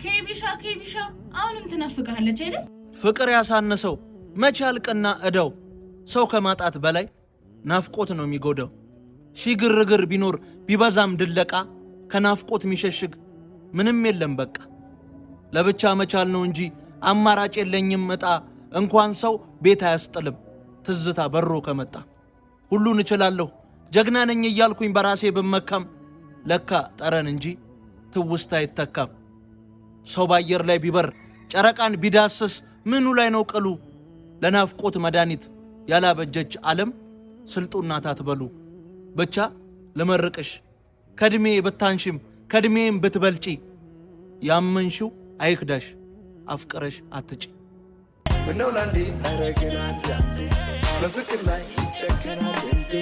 ኬቢሻ አሁንም ትናፍቃለች አይደል? ፍቅር ያሳነሰው መቻልቅና እደው ሰው ከማጣት በላይ ናፍቆት ነው የሚጎዳው። ግርግር ቢኖር ቢበዛም ድለቃ ከናፍቆት የሚሸሽግ ምንም የለም በቃ። ለብቻ መቻል ነው እንጂ አማራጭ የለኝም እጣ። እንኳን ሰው ቤት አያስጥልም ትዝታ በሮ ከመጣ። ሁሉን እችላለሁ ጀግና ነኝ እያልኩኝ በራሴ ብመካም ለካ ጠረን እንጂ ትውስታ አይተካም። ሰው ባየር ላይ ቢበር ጨረቃን ቢዳስስ ምኑ ላይ ነው ቅሉ? ለናፍቆት መድኃኒት ያላበጀች ዓለም ስልጡናት አትበሉ። ብቻ ልመርቅሽ ከድሜ ብታንሽም ከድሜም ብትበልጪ ያመንሽው አይክዳሽ አፍቅረሽ አትጪ። ምነው ላንዴ አረግናዳ በፍቅር ላይ ይጨከናል እንዴ?